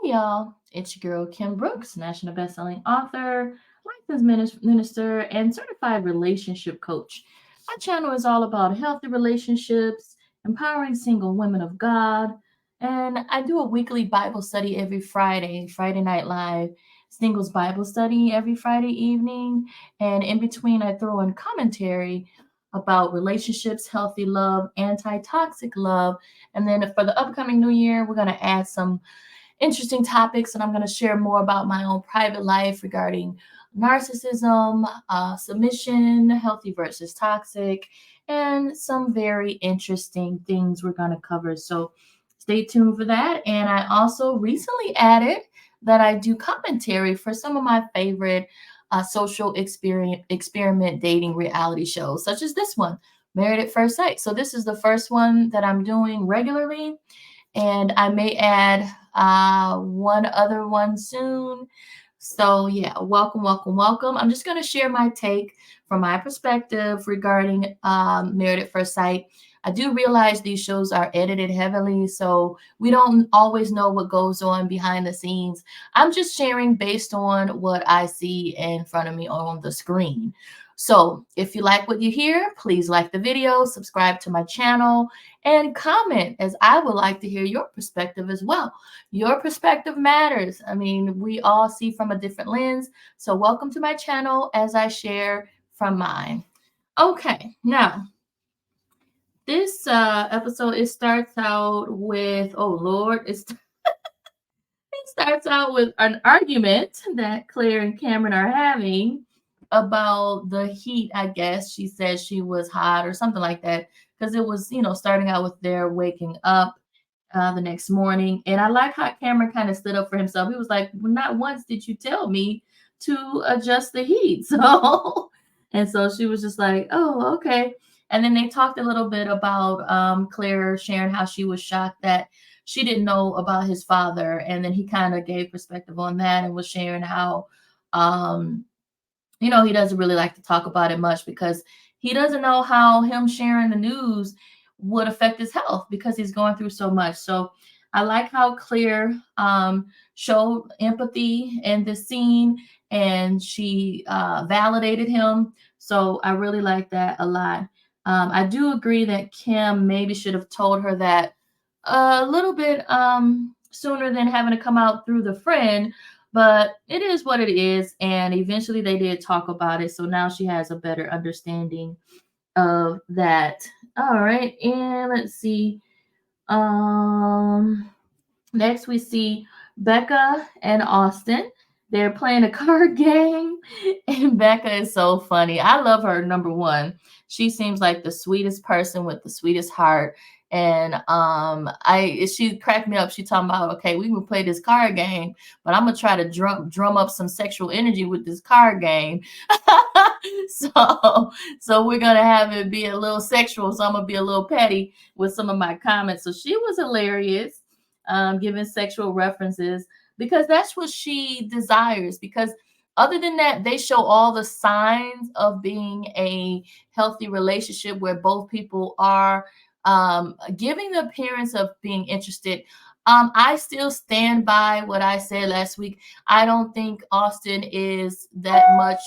Hey y'all, it's your girl Kim Brooks, national bestselling author, licensed minister, and certified relationship coach. My channel is all about healthy relationships, empowering single women of God, and I do a weekly Bible study every Friday, Friday Night Live, singles Bible study every Friday evening, and in between I throw in commentary about relationships, healthy love, anti-toxic love, and then for the upcoming new year, we're going to add some interesting topics, and I'm going to share more about my own private life regarding narcissism, submission, healthy versus toxic, and some very interesting things we're going to cover. So stay tuned for that. And I also recently added that I do commentary for some of my favorite social experiment dating reality shows, such as this one, Married at First Sight. So this is the first one that I'm doing regularly, and I may add one other one soon. So, yeah, welcome, welcome, welcome. I'm just going to share my take from my perspective regarding Married at First Sight. I do realize these shows are edited heavily, so we don't always know what goes on behind the scenes. I'm just sharing based on what I see in front of me on the screen. So, if you like what you hear, please like the video, subscribe to my channel, and comment, as I would like to hear your perspective as well. Your perspective matters. I mean, we all see from a different lens. So, welcome to my channel as I share from mine. Okay, now this episode, it starts out with, oh Lord, it starts out with an argument that Claire and Cameron are having about the heat. I guess she said she was hot or something like that, because it was, starting out with their waking up the next morning. And I like how Cameron kind of stood up for himself. He was like, well, not once did you tell me to adjust the heat. So, and so she was just like, oh, okay. And then they talked a little bit about Claire sharing how she was shocked that she didn't know about his father. And then he kind of gave perspective on that and was sharing how, um, he doesn't really like to talk about it much because he doesn't know how him sharing the news would affect his health because he's going through so much. So I like how Claire showed empathy in this scene, and she validated him. So I really like that a lot. I do agree that Kim maybe should have told her that a little bit sooner than having to come out through the friend, but it is what it is. And eventually they did talk about it. So now she has a better understanding of that. All right. And let's see. Um, Next, we see Becca and Austin. They're playing a card game, and Becca is so funny. I love her, number one. She seems like the sweetest person with the sweetest heart. And she cracked me up. She talking about, okay, we will play this card game, but I'm gonna try to drum up some sexual energy with this card game. so so we're gonna have it be a little sexual. So I'm gonna be a little petty with some of my comments. So she was hilarious, giving sexual references, because that's what she desires. Because other than that, they show all the signs of being a healthy relationship where both people are giving the appearance of being interested. I still stand by what I said last week. I don't think Austin is that much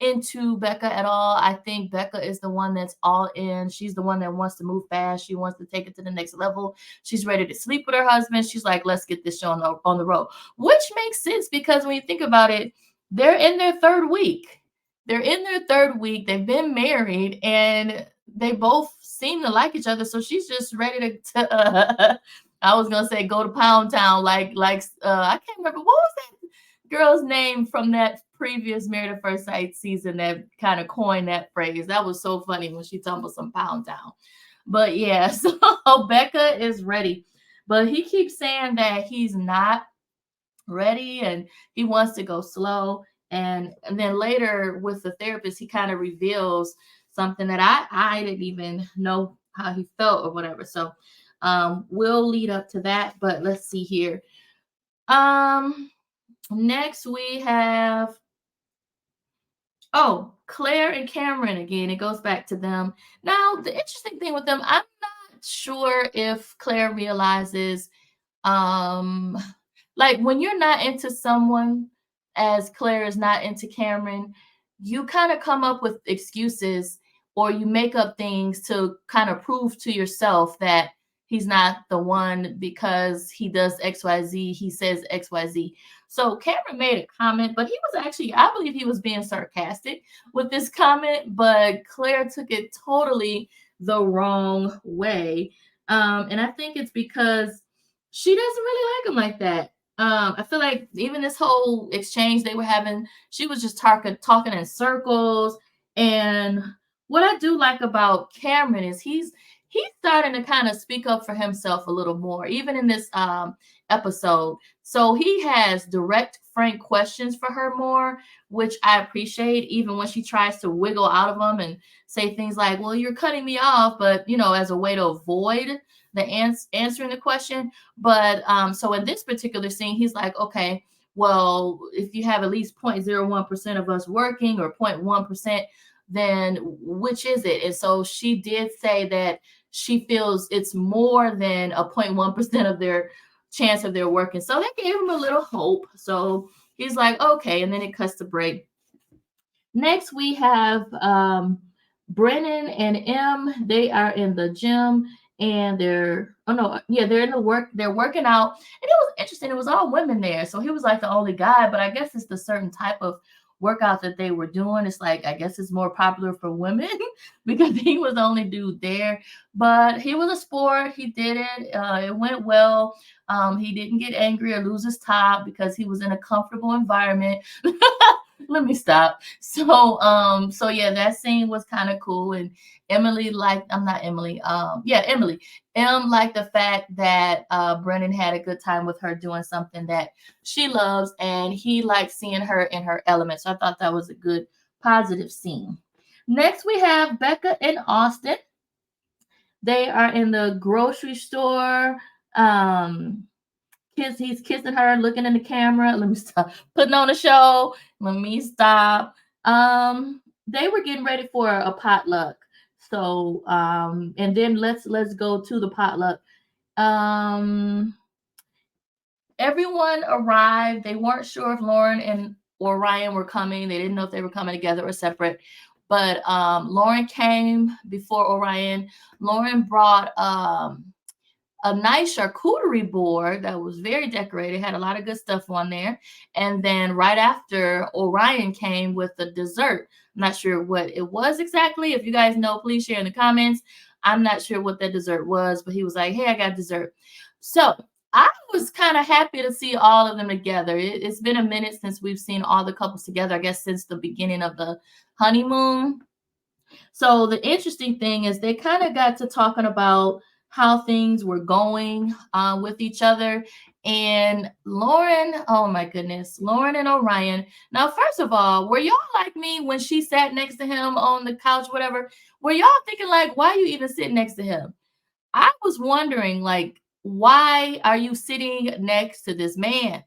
into Becca at all. I think Becca is the one that's all in. She's the one that wants to move fast. She wants to take it to the next level. She's ready to sleep with her husband. She's like, let's get this show on the road, which makes sense because when you think about it, they're in their third week. They're in their third week. They've been married and they both seem to like each other. So she's just ready to I was gonna say go to Pound Town, I can't remember what was that girl's name from that previous Married at First Sight season that kind of coined that phrase. That was so funny when she talked about some Pound Town. But yeah, so Becca is ready. But he keeps saying that he's not ready and he wants to go slow. And then later with the therapist, he kind of reveals something that I didn't even know how he felt or whatever. So we'll lead up to that. But let's see here. Um Next we have, oh, Claire and Cameron again. It goes back to them. Now, the interesting thing with them, I'm not sure if Claire realizes um Like when you're not into someone, as Claire is not into Cameron, you kind of come up with excuses or you make up things to kind of prove to yourself that he's not the one because he does XYZ, he says XYZ. So Cameron made a comment, but he was actually, I believe he was being sarcastic with this comment, but Claire took it totally the wrong way. And I think it's because she doesn't really like him like that. I feel like even this whole exchange they were having, she was just talking in circles. And what I do like about Cameron is he's starting to kind of speak up for himself a little more, even in this episode. So he has direct, frank questions for her more, which I appreciate, even when she tries to wiggle out of them and say things like, well, you're cutting me off, but as a way to avoid the answering the question. But so in this particular scene, he's like, okay, well, if you have at least 0.01% of us working or 0.1%, then which is it? And so she did say that she feels it's more than a 0.1% of their chance of their working. So that gave him a little hope. So he's like, okay. And then it cuts to break. Next, we have Brennan and M. They are in the gym and they're in the work, they're working out. And it was interesting. It was all women there. So he was like the only guy, but I guess it's the certain type of workout that they were doing. It's like, I guess it's more popular for women because he was the only dude there. But he was a sport. He did it. It went well. He didn't get angry or lose his top because he was in a comfortable environment. Let me stop. So yeah, that scene was kind of cool. And Emily liked, I'm not Emily, Emily. Liked the fact that Brennan had a good time with her doing something that she loves, and he liked seeing her in her element. So I thought that was a good positive scene. Next we have Becca and Austin. They are in the grocery store. He's kissing her, looking in the camera. Let me stop. Putting on a show. Let me stop. They were getting ready for a potluck. So, and then let's go to the potluck. Um, Everyone arrived. They weren't sure if Lauren and or Ryan were coming. They didn't know if they were coming together or separate. But Lauren came before Orion. Lauren brought a nice charcuterie board that was very decorated, had a lot of good stuff on there. And then right after, Orion came with the dessert. I'm not sure what it was exactly. If you guys know, please share in the comments. I'm not sure what that dessert was, but he was like, hey, I got dessert. So I was kind of happy to see all of them together. It's been a minute since we've seen all the couples together, I guess since the beginning of the honeymoon. So the interesting thing is they kind of got to talking about how things were going with each other. And Lauren, oh my goodness, Lauren and Orion. Now, first of all, were y'all like me when she sat next to him on the couch, whatever? Were y'all thinking like, why are you even sitting next to him? I was wondering, like, why are you sitting next to this man?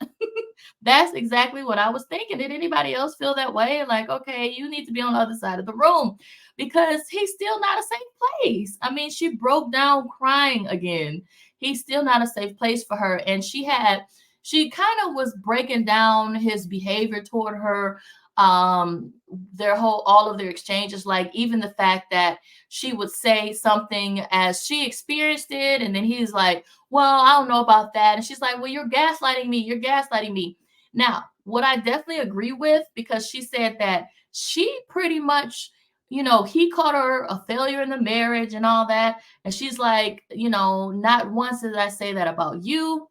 That's exactly what I was thinking. Did anybody else feel that way? Like, okay, you need to be on the other side of the room because he's still not a safe place. I mean, she broke down crying again. He's still not a safe place for her. And she kind of was breaking down his behavior toward her, all of their exchanges, like even the fact that she would say something as she experienced it, and then he's like, well, I don't know about that. And she's like, well, you're gaslighting me. You're gaslighting me. Now, what I definitely agree with, because she said that she pretty much, he called her a failure in the marriage and all that. And she's like, not once did I say that about you.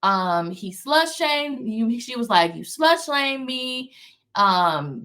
He slut shamed you. She was like, you slut shamed me.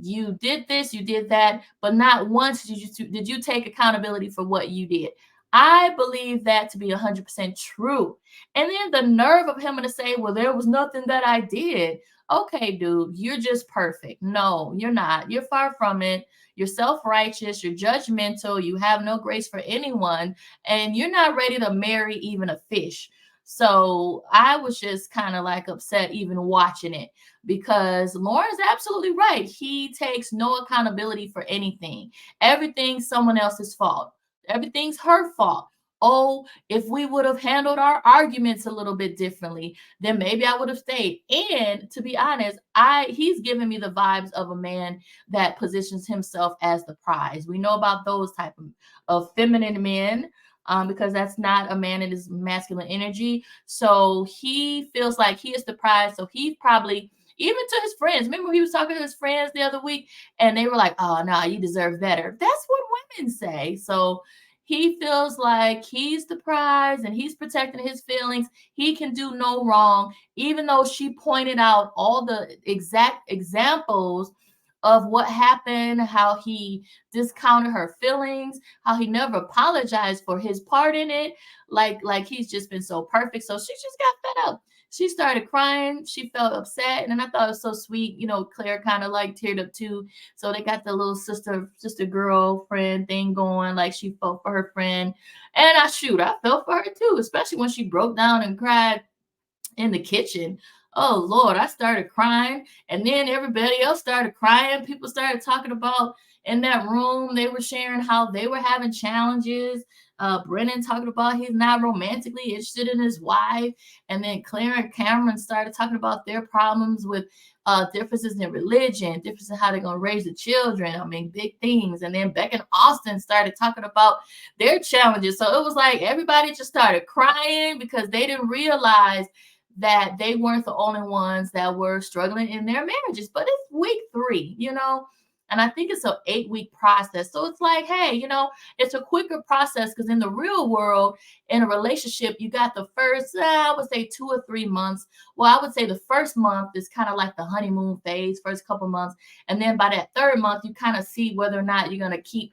You did this, you did that, but not once did you take accountability for what you did. I believe that to be 100% true. And then the nerve of him to say, well, there was nothing that I did. Okay, dude, you're just perfect. No, you're not. You're far from it. You're self-righteous. You're judgmental. You have no grace for anyone. And you're not ready to marry even a fish. So I was just kind of like upset even watching it because Lauren's absolutely right. He takes no accountability for anything. Everything's someone else's fault. Everything's her fault. Oh, if we would have handled our arguments a little bit differently, then maybe I would have stayed. And to be honest, I he's giving me the vibes of a man that positions himself as the prize. We know about those type of feminine men. Because that's not a man in his masculine energy. So he feels like he is the prize. So he probably, even to his friends, remember he was talking to his friends the other week and they were like, oh, no, you deserve better. That's what women say. So he feels like he's the prize and he's protecting his feelings. He can do no wrong, even though she pointed out all the exact examples of what happened, how he discounted her feelings, how he never apologized for his part in it. Like he's just been so perfect. So she just got fed up. She started crying. She felt upset. And then I thought it was so sweet. Claire kind of like teared up too. So they got the little sister girlfriend thing going, like she felt for her friend. And I felt for her too, especially when she broke down and cried in the kitchen. Oh Lord, I started crying, and then everybody else started crying. People started talking about in that room. They were sharing how they were having challenges. Brennan talking about he's not romantically interested in his wife, and then Claire and Cameron started talking about their problems with differences in religion, differences in how they're gonna raise the children. I mean, big things. And then Beck and Austin started talking about their challenges. So it was like everybody just started crying because they didn't realize that they weren't the only ones that were struggling in their marriages. But it's week 3. And I think it's an 8-week process. So it's like, hey, it's a quicker process because in the real world, in a relationship, you got the first, I would say 2 or 3 months. Well, I would say the first month is kind of like the honeymoon phase, first couple months. And then by that third month, you kind of see whether or not you're going to keep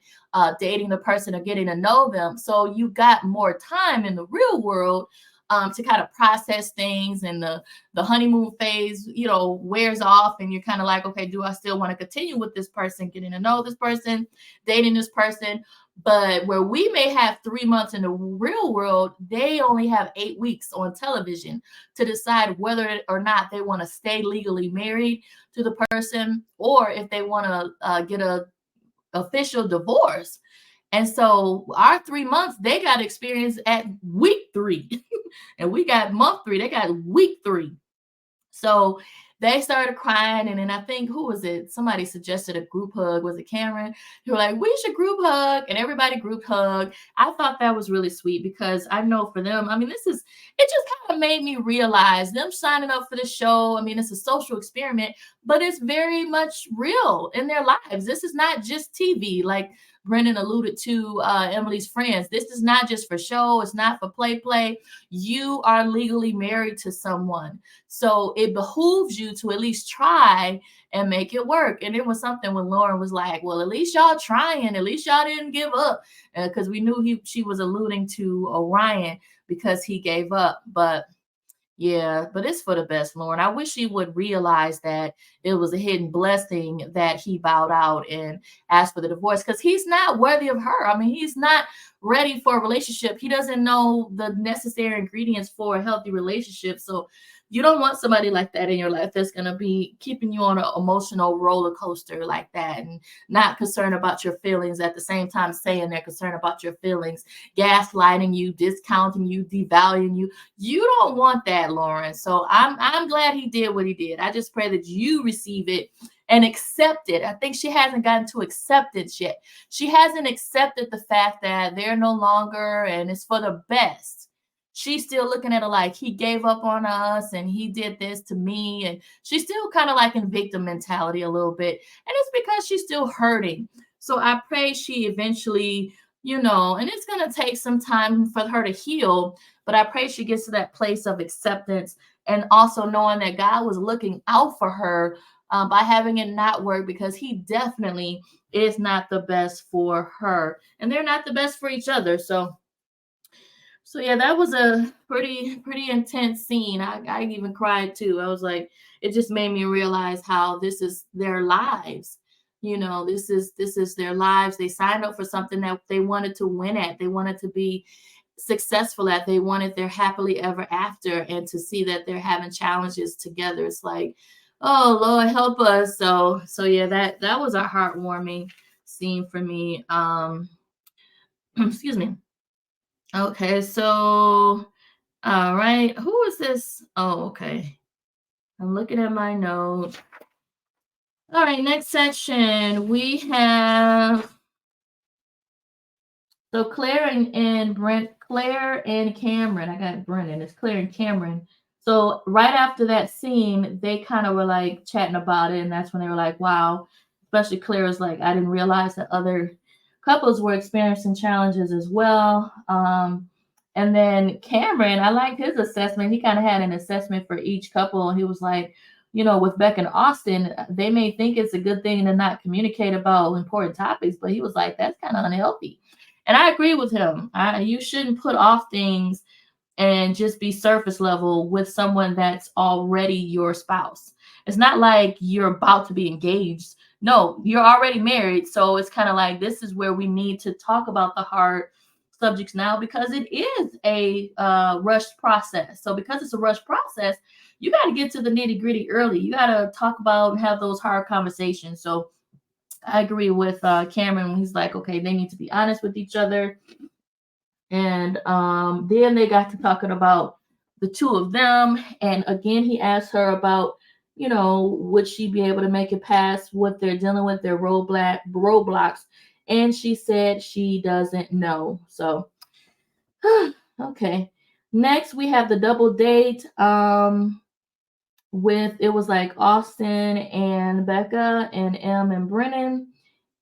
dating the person or getting to know them. So you got more time in the real world to kind of process things, and the honeymoon phase, wears off, and you're kind of like, okay, do I still want to continue with this person, getting to know this person, dating this person? But where we may have 3 months in the real world, they only have 8 weeks on television to decide whether or not they want to stay legally married to the person or if they want to get a official divorce. And so our 3 months, they got experience at week 3. And we got month 3, they got week 3. So they started crying. And then I think, who was it? Somebody suggested a group hug. Was it Cameron? Who were like, we should group hug. And everybody group hug. I thought that was really sweet because I know for them, I mean, it just kind of made me realize them signing up for the show. I mean, it's a social experiment, but it's very much real in their lives. This is not just TV. Like Brendan alluded to Emily's friends. This is not just for show. It's not for play. You are legally married to someone. So it behooves you to at least try and make it work. And it was something when Lauren was like, well, at least y'all trying. At least y'all didn't give up. Because we knew she was alluding to Orion because he gave up. But yeah, but it's for the best, Lauren. I wish he would realize that it was a hidden blessing that he bowed out and asked for the divorce because he's not worthy of her. I mean, he's not ready for a relationship. He doesn't know the necessary ingredients for a healthy relationship. So you don't want somebody like that in your life that's going to be keeping you on an emotional roller coaster like that and not concerned about your feelings at the same time saying they're concerned about your feelings, gaslighting you, discounting you, devaluing you. You don't want that, Lauren. So I'm glad he did what he did. I just pray that you receive it and accept it. I think she hasn't gotten to acceptance yet. She hasn't accepted the fact that they're no longer and it's for the best. She's still looking at it like he gave up on us and he did this to me. And she's still kind of like in victim mentality a little bit. And it's because she's still hurting. So I pray she eventually, and it's going to take some time for her to heal. But I pray she gets to that place of acceptance and also knowing that God was looking out for her by having it not work because he definitely is not the best for her. And they're not the best for each other. So yeah, that was a pretty intense scene. I even cried too. I was like, it just made me realize how this is their lives. This is their lives. They signed up for something that they wanted to win at. They wanted to be successful at. They wanted their happily ever after, and to see that they're having challenges together, it's like, oh Lord, help us. So yeah, that was a heartwarming scene for me. Excuse me. Okay, so all right, who is this? Oh, okay. I'm looking at my note. All right, next section. We have so Claire and Cameron. I got Brennan. It's Claire and Cameron. So right after that scene, they kind of were like chatting about it, and that's when they were like, "Wow." Especially Claire was like, "I didn't realize that other couples were experiencing challenges as well." And then Cameron, I liked his assessment. He kind of had an assessment for each couple, and he was like, with Beck and Austin, they may think it's a good thing to not communicate about important topics, but he was like, "That's kind of unhealthy." And I agree with him. You shouldn't put off things and just be surface level with someone that's already your spouse. It's not like you're about to be engaged. No, you're already married. So it's kind of like this is where we need to talk about the hard subjects now because it is a rushed process. So because it's a rushed process, you got to get to the nitty gritty early. You got to talk about and have those hard conversations. So I agree with Cameron when he's like, okay, they need to be honest with each other. And then they got to talking about the two of them. And again, he asked her about, would she be able to make it past what they're dealing with, their roadblocks. And she said she doesn't know. So, okay. Next, we have the double date. With it was like Austin and Becca and M and Brennan,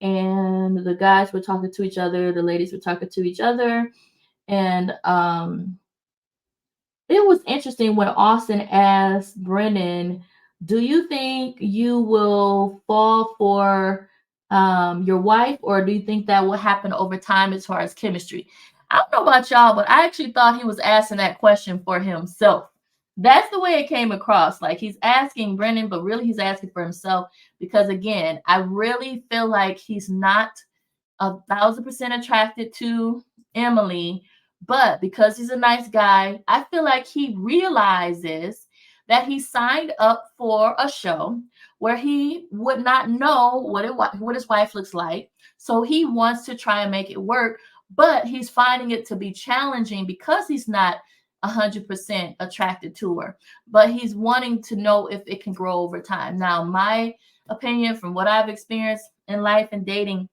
and the guys were talking to each other, the ladies were talking to each other, and it was interesting when Austin asked Brennan, "Do you think you will fall for your wife, or do you think that will happen over time as far as chemistry?" I don't know about y'all, but I actually thought he was asking that question for himself. That's the way it came across. Like he's asking Brennan, but really he's asking for himself because, again, I really feel like he's not 1,000% attracted to Emily, but because he's a nice guy, I feel like he realizes that he signed up for a show where he would not know what his wife looks like. So he wants to try and make it work, but he's finding it to be challenging because he's not 100% attracted to her, but he's wanting to know if it can grow over time. Now, my opinion from what I've experienced in life and dating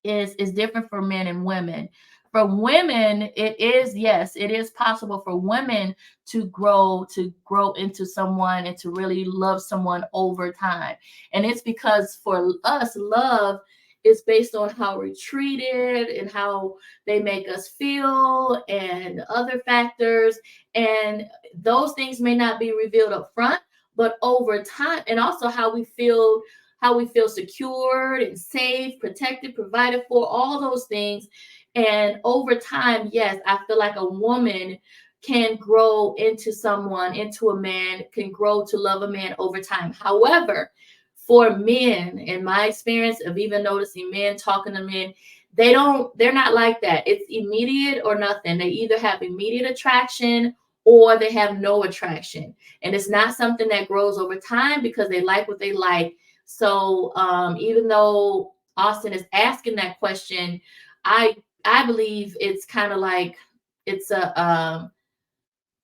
is different for men and women. For women, it is, yes, it is possible for women to grow into someone and to really love someone over time. And it's because for us, love is based on how we're treated and how they make us feel and other factors. And those things may not be revealed up front, but over time, and also how we feel secured and safe, protected, provided for, all those things. And over time, yes, I feel like a woman can grow into someone, into a man, can grow to love a man over time. However, for men, in my experience of even noticing men talking to men, they're not like that. It's immediate or nothing. They either have immediate attraction or they have no attraction. And it's not something that grows over time because they like what they like. So even though Austin is asking that question, I I believe it's kind of like it's a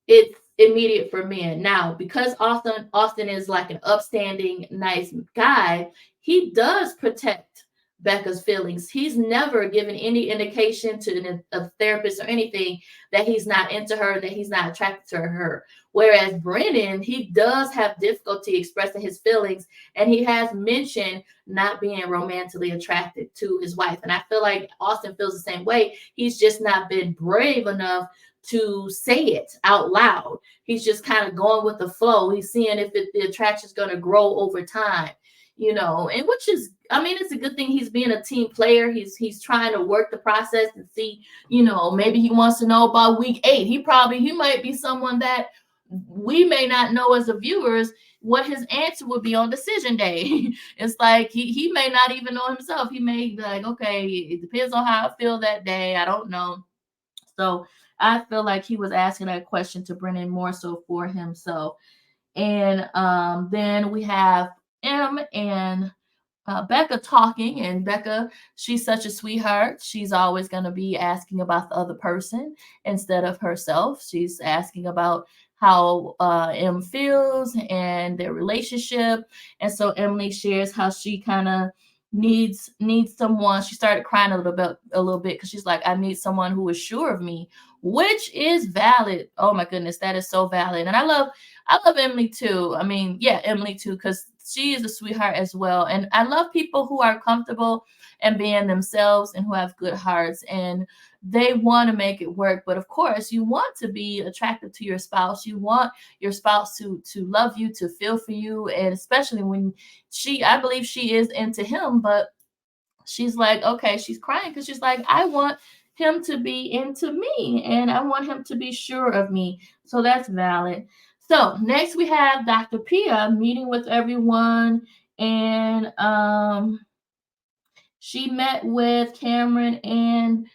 it's immediate for men. Now, because Austin is like an upstanding, nice guy, he does protect Becca's feelings. He's never given any indication to a therapist or anything that he's not into her, that he's not attracted to her. Whereas Brennan, he does have difficulty expressing his feelings, and he has mentioned not being romantically attracted to his wife. And I feel like Austin feels the same way. He's just not been brave enough to say it out loud. He's just kind of going with the flow. He's seeing if the attraction is going to grow over time, and which is, I mean, it's a good thing. He's being a team player. He's trying to work the process and see, maybe he wants to know about week 8. He might be someone that we may not know as a viewers what his answer would be on decision day. It's like he may not even know himself. He may be like, okay, it depends on how I feel that day. I don't know. So I feel like he was asking that question to Brennan more so for himself. And then we have M and Becca talking, and Becca, she's such a sweetheart. She's always going to be asking about the other person instead of herself. She's asking about how Em feels and their relationship, and so Emily shares how she kind of needs someone. She started crying a little bit because she's like, I need someone who is sure of me, which is valid. Oh my goodness, that is so valid. And I love Emily too. I mean, yeah, Emily too, because she is a sweetheart as well. And I love people who are comfortable and being themselves and who have good hearts and they want to make it work. But of course, you want to be attractive to your spouse. You want your spouse to love you, to feel for you, and especially when I believe she is into him, but she's like, okay, she's crying because she's like, I want him to be into me and I want him to be sure of me. So that's valid. So next we have Dr. Pia meeting with everyone, and she met with Cameron and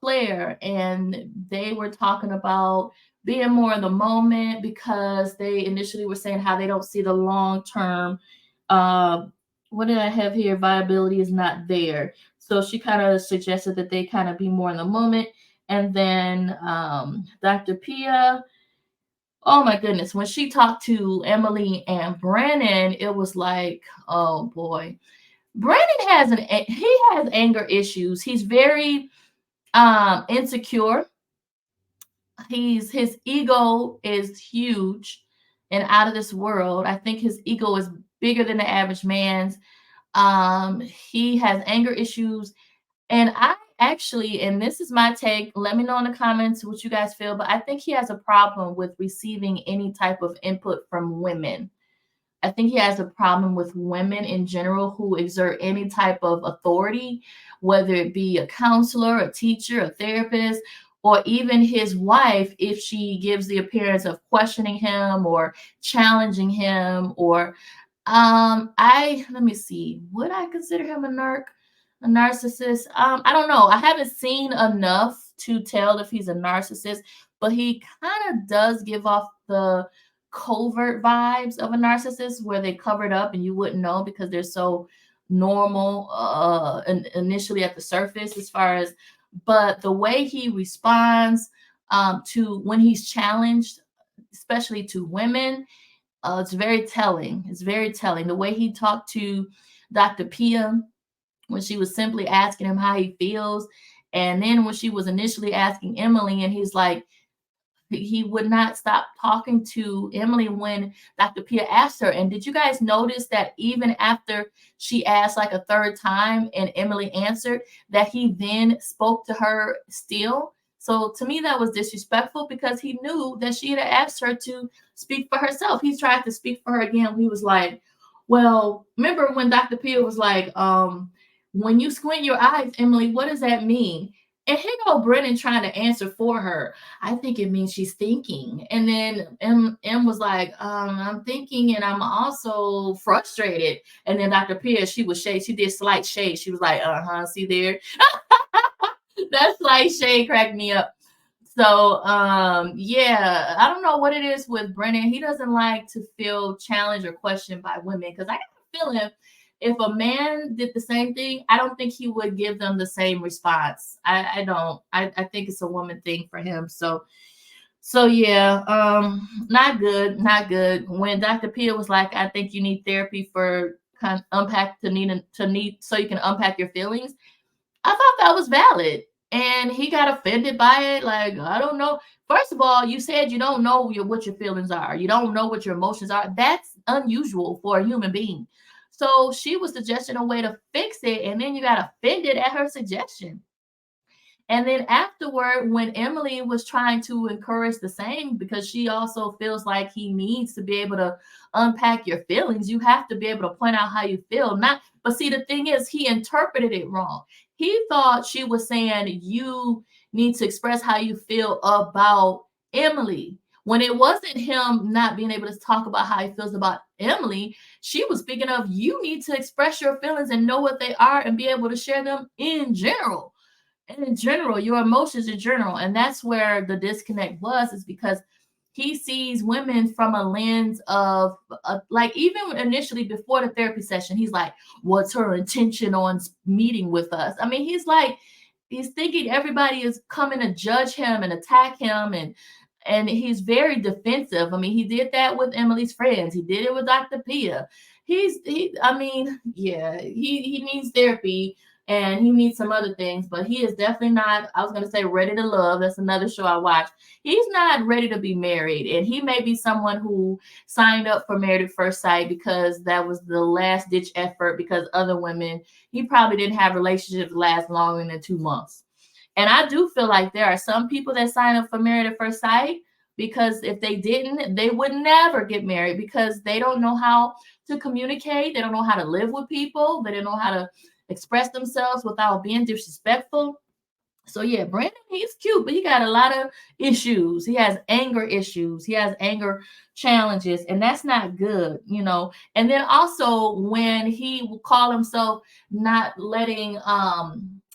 Claire, and they were talking about being more in the moment because they initially were saying how they don't see the long term. Uh, what did I have here? Viability is not there. So she kind of suggested that they kind of be more in the moment. And then Dr. Pia, oh my goodness, when she talked to Emily and Brandon, it was like, oh boy, Brandon he has anger issues. He's very insecure. His ego is huge and out of this world. I think his ego is bigger than the average man's. He has anger issues, and I actually, and this is my take, let me know in the comments what you guys feel, but I think he has a problem with receiving any type of input from women. I think he has a problem with women in general who exert any type of authority, whether it be a counselor, a teacher, a therapist, or even his wife, if she gives the appearance of questioning him or challenging him, or I let me see, would I consider him a narcissist? I don't know. I haven't seen enough to tell if he's a narcissist, but he kind of does give off the covert vibes of a narcissist where they cover it up and you wouldn't know because they're so normal initially at the surface as far as, but the way he responds to when he's challenged, especially to women, it's very telling. It's very telling. The way he talked to Dr. Pia when she was simply asking him how he feels, and then when she was initially asking Emily and he's like, he would not stop talking to Emily when Dr. Pia asked her. And did you guys notice that even after she asked like a third time and Emily answered, that he then spoke to her still? So to me, that was disrespectful because he knew that she had asked her to speak for herself. He tried to speak for her again. He was like, well, remember when Dr. Pia was like, when you squint your eyes, Emily, what does that mean? And here go Brennan trying to answer for her. I think it means she's thinking. And then M was like, I'm thinking and I'm also frustrated. And then Dr. Pierce, she was shade. She did slight shade. She was like, see there. That slight shade cracked me up. So yeah, I don't know what it is with Brennan. He doesn't like to feel challenged or questioned by women because I got a feeling if a man did the same thing, I don't think he would give them the same response. I don't. I think it's a woman thing for him. So yeah, not good, not good. When Dr. Pia was like, I think you need therapy for kind of unpack to need so you can unpack your feelings. I thought that was valid. And he got offended by it. Like, I don't know. First of all, you said you don't know what your feelings are. You don't know what your emotions are. That's unusual for a human being. So she was suggesting a way to fix it. And then you got offended at her suggestion. And then afterward, when Emily was trying to encourage the same, because she also feels like he needs to be able to unpack your feelings, you have to be able to point out how you feel. Not, but see, the thing is, he interpreted it wrong. He thought she was saying you need to express how you feel about Emily. When it wasn't him not being able to talk about how he feels about Emily, she was speaking of you need to express your feelings and know what they are and be able to share them in general, and in general, your emotions in general. And that's where the disconnect was, is because he sees women from a lens of like, even initially before the therapy session, he's like, what's her intention on meeting with us? I mean, he's like, he's thinking everybody is coming to judge him and attack him, and he's very defensive. I mean, he did that with Emily's friends. He did it with Dr. Pia. I mean, yeah, he needs therapy and he needs some other things, but he is definitely not, I was going to say Ready to Love. That's another show I watched. He's not ready to be married. And he may be someone who signed up for Married at First Sight because that was the last ditch effort, because other women, he probably didn't have relationships last longer than 2 months. And I do feel like there are some people that sign up for Married at First Sight because if they didn't, they would never get married because they don't know how to communicate. They don't know how to live with people. They don't know how to express themselves without being disrespectful. So yeah, Brandon, he's cute, but he got a lot of issues. He has anger issues. He has anger challenges, and that's not good, you know. And then also when he will call himself not letting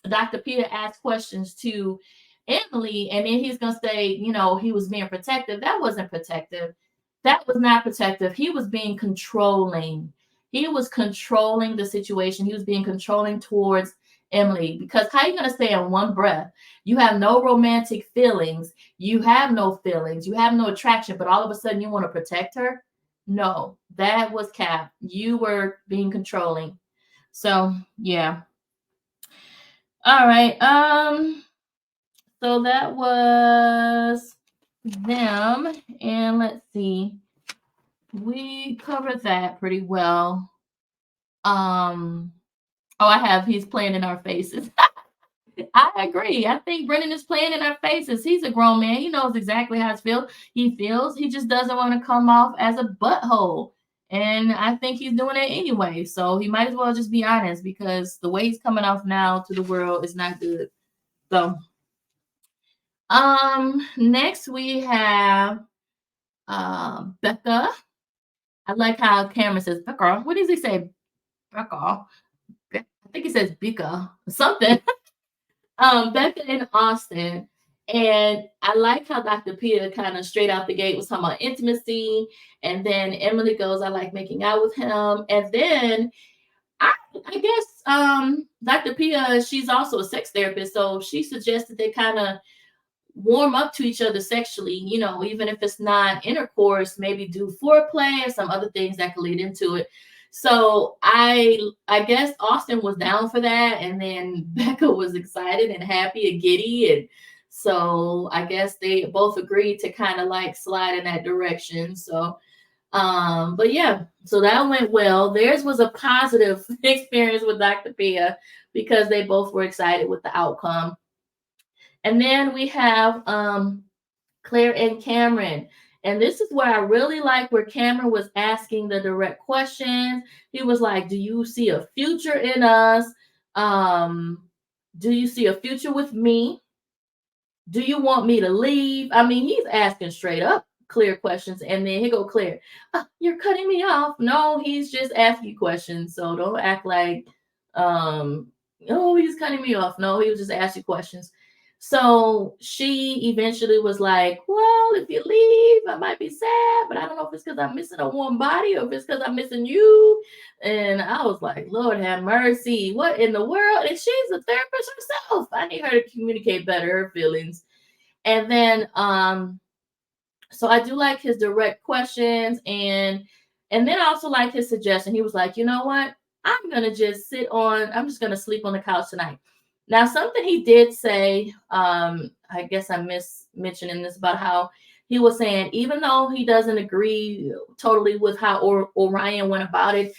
Dr. Peter ask questions to Emily, and then he's gonna say, you know, he was being protective. That wasn't protective. That was not protective. He was being controlling. He was controlling the situation. He was being controlling towards Emily, because how are you going to say in one breath, you have no romantic feelings, you have no feelings, you have no attraction, but all of a sudden you want to protect her? No, that was cap. You were being controlling. So, yeah. All right. So that was them. And let's see. We covered that pretty well. Um, oh, I have he's playing in our faces. I agree. I think Brendan is playing in our faces. He's a grown man. He knows exactly how it feels. He feels. He just doesn't want to come off as a butthole. And I think he's doing it anyway. So he might as well just be honest, because the way he's coming off now to the world is not good. So next we have Becca. I like how Cameron says Becca. What does he say? Becca. I think he says Becca. Something. Becca and Austin. And I like how Dr. Peter kind of straight out the gate was talking about intimacy. And then Emily goes, I like making out with him. And then I guess Dr. Pia, she's also a sex therapist. So she suggested they kind of warm up to each other sexually, you know, even if it's not intercourse, maybe do foreplay and some other things that could lead into it. So I guess Austin was down for that, and then Becca was excited and happy and giddy, and so I guess they both agreed to kind of like slide in that direction. So but yeah, so that went well. Theirs was a positive experience with Dr. Pia because they both were excited with the outcome. And then we have Claire and Cameron. And this is where I really like where Cameron was asking the direct questions. He was like, do you see a future in us? Um, do you see a future with me? Do you want me to leave? I mean, he's asking straight up clear questions. And then he go, Claire, you're cutting me off. No, he's just asking questions. So don't act like, um, oh, he's cutting me off. No, he was just asking questions. So she eventually was like, well, if you leave, I might be sad, but I don't know if it's because I'm missing a warm body or if it's because I'm missing you. And I was like, Lord have mercy. What in the world? And she's a therapist herself. I need her to communicate better her feelings. And then so I do like his direct questions, and then I also like his suggestion. He was like, you know what? I'm just gonna sleep on the couch tonight. Now, something he did say, I guess I miss mentioning this about how he was saying, even though he doesn't agree totally with how Orion went about it,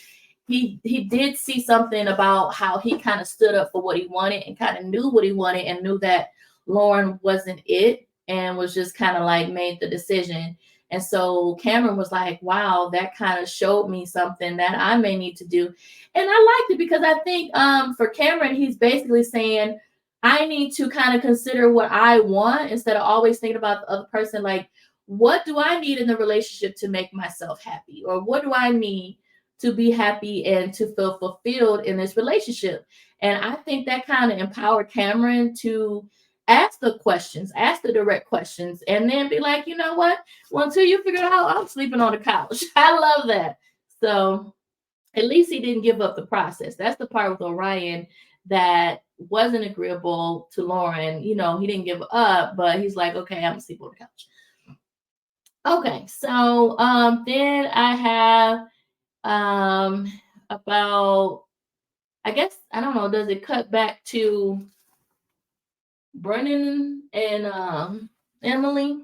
he did see something about how he kind of stood up for what he wanted and kind of knew what he wanted and knew that Lauren wasn't it, and was just kind of like made the decision. And so Cameron was like, wow, that kind of showed me something that I may need to do. And I liked it because I think for Cameron, he's basically saying, I need to kind of consider what I want instead of always thinking about the other person. Like, what do I need in the relationship to make myself happy? Or what do I need to be happy and to feel fulfilled in this relationship? And I think that kind of empowered Cameron to Ask the questions, ask the direct questions, and then be like, you know what? Well, until you figure it out, I'm sleeping on the couch. I love that. So at least he didn't give up the process. That's the part with Orion that wasn't agreeable to Lauren. You know, he didn't give up, but he's like, okay, I'm gonna sleep on the couch. Okay, so then I have about, I guess, I don't know, does it cut back to Brennan and Emily?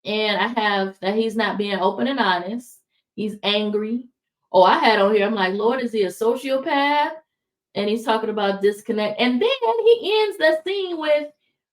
And I have that he's not being open and honest. He's angry. Oh, I had on here, I'm like, Lord, is he a sociopath? And he's talking about disconnect. And then he ends the scene with,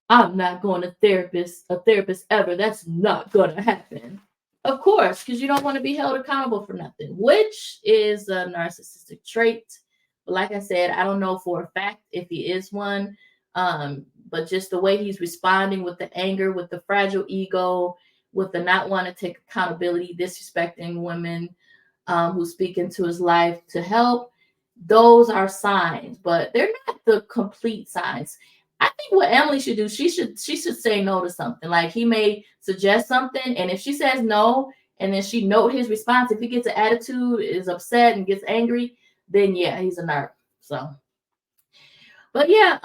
I'm not going to a therapist ever. That's not going to happen. Of course, because you don't want to be held accountable for nothing, which is a narcissistic trait. But like I said, I don't know for a fact if he is one. But just the way he's responding with the anger, with the fragile ego, with the not want to take accountability, disrespecting women who speak into his life to help, those are signs, but they're not the complete signs. I think what Emily should do, she should say no to something. Like he may suggest something, and if she says no, and then she note his response, if he gets an attitude, is upset and gets angry, then yeah, he's a narc. So, but yeah,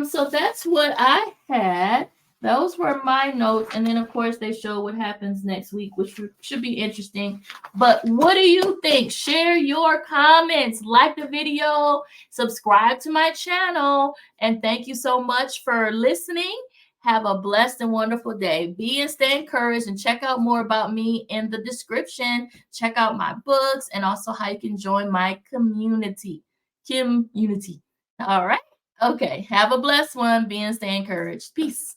so that's what I had. Those were my notes, and then of course they show what happens next week, which should be interesting. But what do you think? Share your comments, like the video, subscribe to my channel, and thank you so much for listening. Have a blessed and wonderful day. Be and stay encouraged, and check out more about me in the description. Check out my books and also how you can join my community. Community. All right. Okay. Have a blessed one. Be and stay encouraged. Peace.